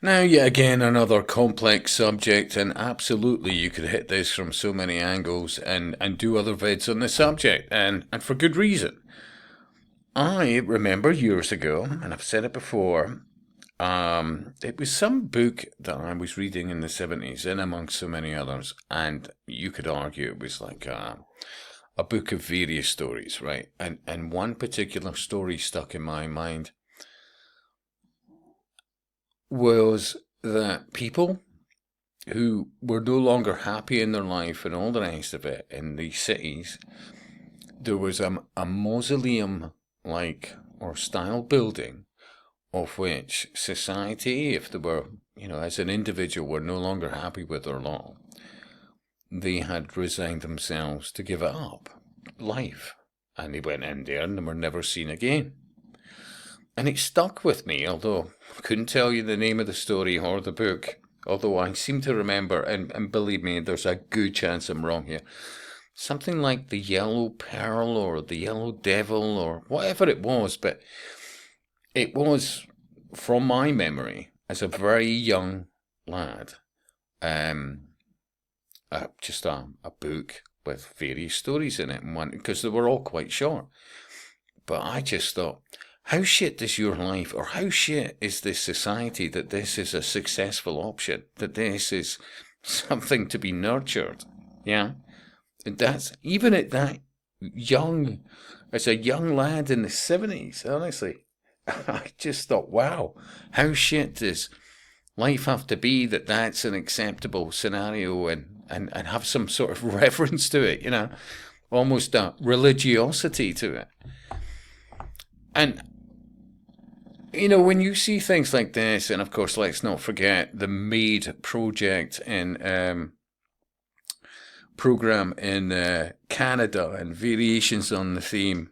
Now, yet again, another complex subject, and absolutely you could hit this from so many angles and do other vids on the subject, and for good reason. I remember years ago, and I've said it before, it was some book that I was reading in the 70s, in amongst so many others, and you could argue it was like a book of various stories, right? And one particular story stuck in my mind was that people who were no longer happy in their life and all the rest of it in these cities, there was a mausoleum like or style building of which society, if they were, as an individual, were no longer happy with their lot, they had resigned themselves to give it up, life. And they went in there and were never seen again. And it stuck with me, although I couldn't tell you the name of the story or the book, although I seem to remember, and believe me, there's a good chance I'm wrong here, something like the Yellow Pearl or the Yellow Devil or whatever it was, but it was, from my memory, as a very young lad, just a book with various stories in it, and one because they were all quite short. But I just thought, how shit is your life, or how shit is this society that this is a successful option, that this is something to be nurtured? Yeah, and that's even at that young, as a young lad in the 70s. Honestly, I just thought, wow, how shit does life have to be that that's an acceptable scenario and have some sort of reverence to it, almost a religiosity to it. And, when you see things like this, and of course, let's not forget the MAID project in program in Canada and variations on the theme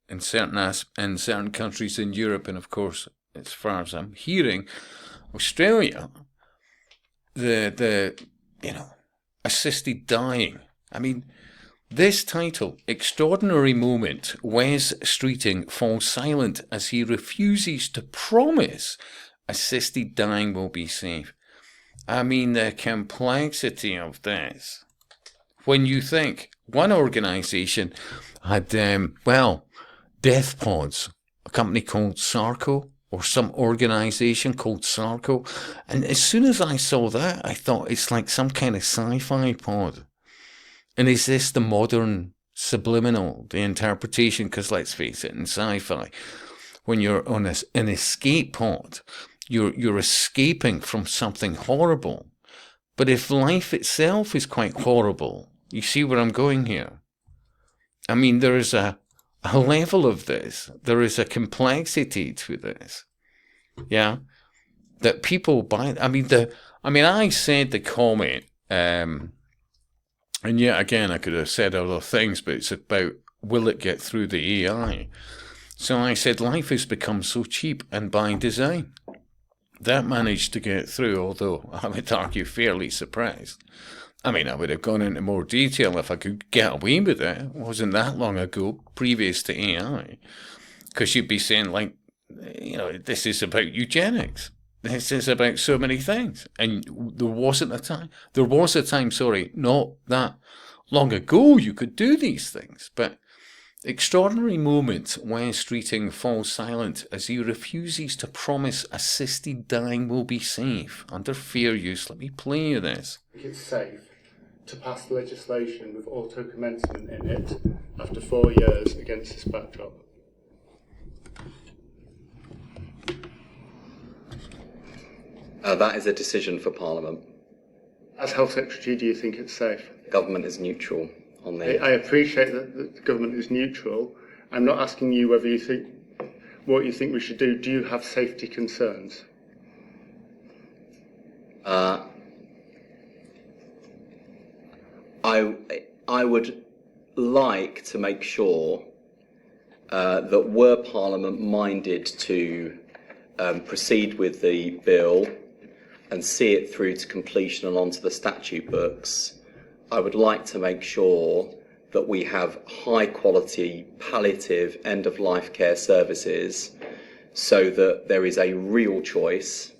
in certain countries in Europe, and of course, as far as I'm hearing, Australia, the assisted dying. I mean, this title, Extraordinary Moment, Wes Streeting falls silent as he refuses to promise assisted dying will be safe. I mean, the complexity of this. When you think one organisation had, death pods, a company called Sarco, or some organisation called Sarco, and as soon as I saw that, I thought it's like some kind of sci-fi pod. And is this the modern subliminal, the interpretation? Because let's face it, in sci-fi, when you're on an escape pod, you're escaping from something horrible. But if life itself is quite horrible, you see where I'm going here? I mean, there is a level of this. There is a complexity to this. Yeah, that people buy. I said the comment. And yet again, I could have said other things, but it's about, will it get through the AI? So I said life has become so cheap, and by design. That managed to get through, although I would argue fairly suppressed. I mean, I would have gone into more detail if I could get away with it. It wasn't that long ago, previous to AI. Because you'd be saying, like, this is about eugenics. This is about so many things. And there was a time, not that long ago, you could do these things. But extraordinary moment when Streeting falls silent as he refuses to promise assisted dying will be safe under fair use. Let me play you this. It's safe to pass legislation with auto-commencement in it after 4 years against this backdrop. That is a decision for Parliament. As Health Secretary, do you think it's safe? The government is neutral on the... I appreciate that the government is neutral. I'm not asking you whether you think what you think we should do. Do you have safety concerns? I would like to make sure that were Parliament minded to proceed with the bill and see it through to completion and onto the statute books, I would like to make sure that we have high quality palliative end of life care services so that there is a real choice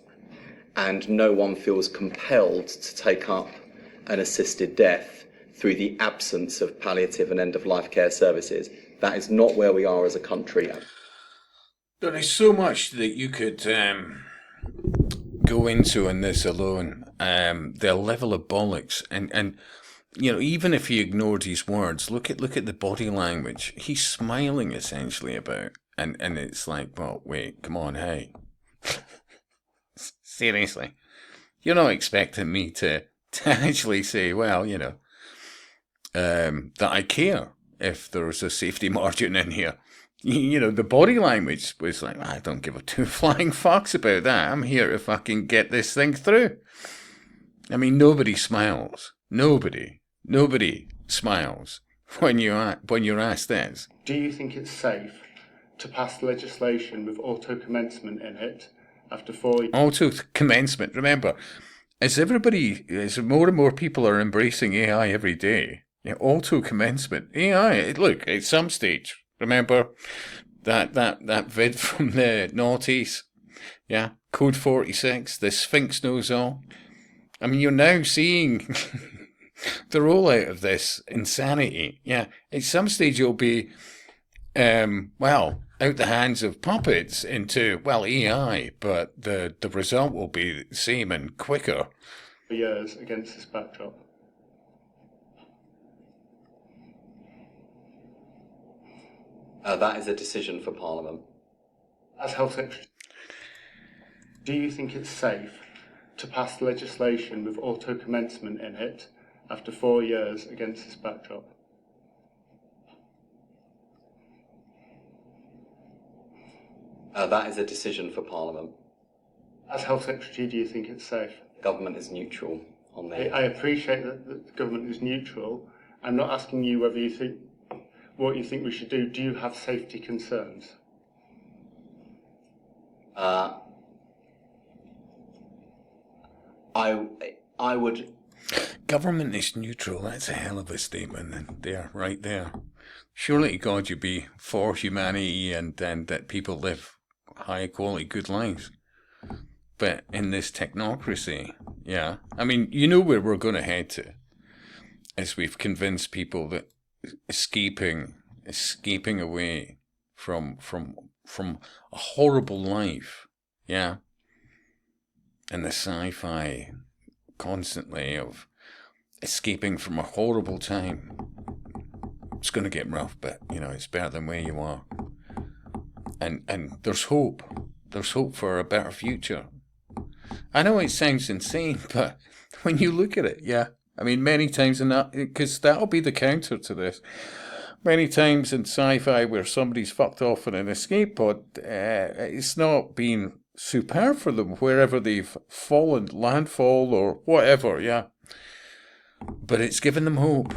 and no one feels compelled to take up an assisted death through the absence of palliative and end-of-life care services. That is not where we are as a country. There is so much that you could go into in this alone. The level of bollocks, and you know, even if he ignored his words, look at the body language. He's smiling essentially about, and it's like, well, wait, come on, hey, seriously, you're not expecting me to actually say, well, you know, that I care if there's a safety margin in here. You know, the body language was like, I don't give a two flying fucks about that. I'm here to fucking get this thing through. I mean, nobody smiles. Nobody smiles when you're asked this. Do you think it's safe to pass legislation with auto commencement in it after 4 years? Auto commencement. Remember, as more and more people are embracing AI every day, yeah, auto commencement. AI. Look, at some stage. Remember that vid from the noughties? Yeah, Code 46, the Sphinx knows all. I mean, you're now seeing the rollout of this insanity. Yeah, at some stage it'll be, well, out the hands of puppets into, well, AI, but the result will be the same and quicker. Years against this backdrop. That is a decision for Parliament. As Health Secretary, do you think it's safe to pass legislation with auto commencement in it after 4 years against this backdrop? That is a decision for Parliament. As Health Secretary, do you think it's safe? Government is neutral on this. I appreciate that the government is neutral. I'm not asking you whether you think what you think we should do. Do you have safety concerns? I would. Government is neutral. That's a hell of a statement there, right there. Surely to God you'd be for humanity and that people live high quality, good lives. But in this technocracy, yeah. I mean, you know where we're going to head to, as we've convinced people that escaping away from a horrible life, yeah, and the sci-fi constantly of escaping from a horrible time. It's going to get rough, but you know, it's better than where you are. And there's hope. There's hope for a better future. I know it sounds insane, but when you look at it, yeah. I mean, many times in that, because that'll be the counter to this. Many times in sci-fi where somebody's fucked off in an escape pod, it's not been superb for them wherever they've fallen, landfall or whatever, yeah. But it's given them hope.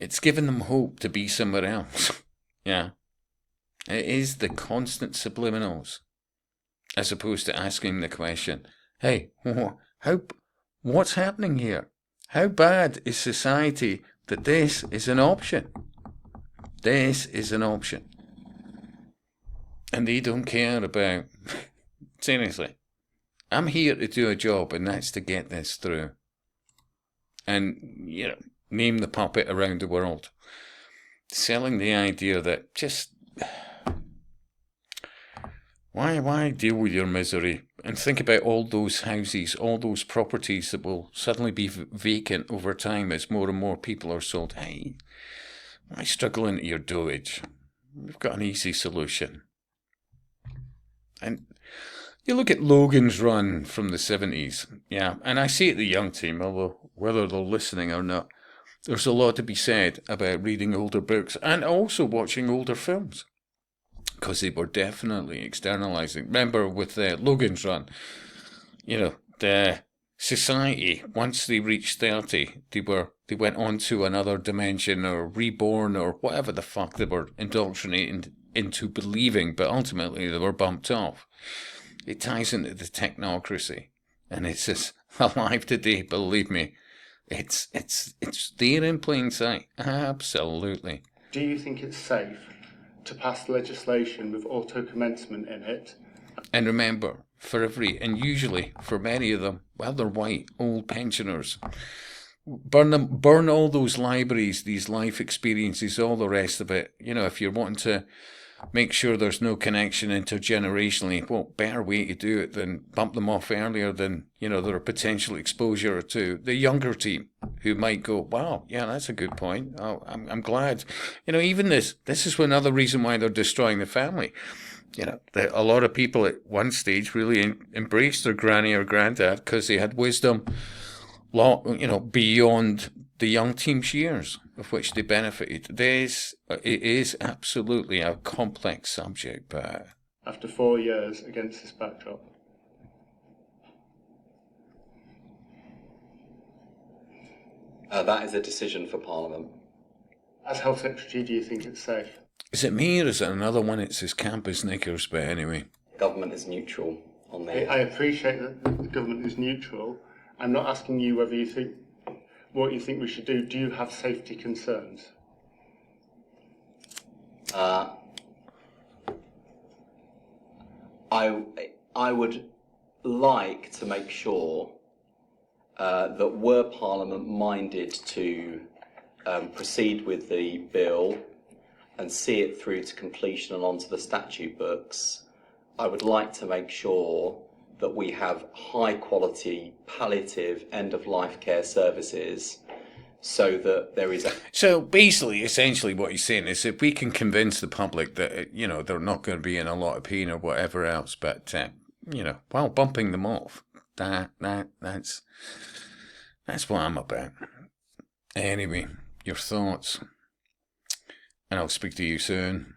It's given them hope to be somewhere else, yeah. It is the constant subliminals, as opposed to asking the question, hey, what's happening here? How bad is society that this is an option? This is an option. And they don't care about, seriously, I'm here to do a job and that's to get this through. And, you know, name the puppet around the world. Selling the idea that just, why deal with your misery? And think about all those houses, all those properties that will suddenly be vacant over time as more and more people are sold. Hey, why struggle into your doage? We've got an easy solution. And you look at Logan's Run from the 70s, yeah, and I see it the young team, although whether they're listening or not, there's a lot to be said about reading older books and also watching older films. Because they were definitely externalizing. Remember with Logan's Run, you know, the society, once they reached 30, they went on to another dimension or reborn or whatever the fuck they were indoctrinated into believing, but ultimately they were bumped off. It ties into the technocracy, and it's as alive today, believe me. It's there in plain sight. Absolutely. Do you think it's safe to pass legislation with auto commencement in it And remember, and usually for many of them, well, they're white, old pensioners. Burn all those libraries, these life experiences, all the rest of it. If you're wanting to make sure there's no connection intergenerationally, well, better way to do it than bump them off earlier than, there are potential exposure to the younger team who might go, wow, yeah, that's a good point. Oh, I'm glad. Even this is another reason why they're destroying the family. A lot of people at one stage really embraced their granny or granddad because they had wisdom, beyond the young team's years, of which they benefited. It is absolutely a complex subject, but after 4 years against this backdrop? That is a decision for Parliament. As Health Secretary, do you think it's safe? is it me or is it another one? It's his campus knickers, but anyway. Government is neutral on there. I appreciate that the government is neutral. I'm not asking you what you think we should do. Do you have safety concerns? I would like to make sure that were Parliament minded to proceed with the bill and see it through to completion and onto the statute books, I would like to make sure that we have high quality palliative end of life care services, so that there is a... So basically, essentially what he's saying is if we can convince the public that, they're not going to be in a lot of pain or whatever else, but, while bumping them off, that's what I'm about. Anyway, your thoughts, and I'll speak to you soon.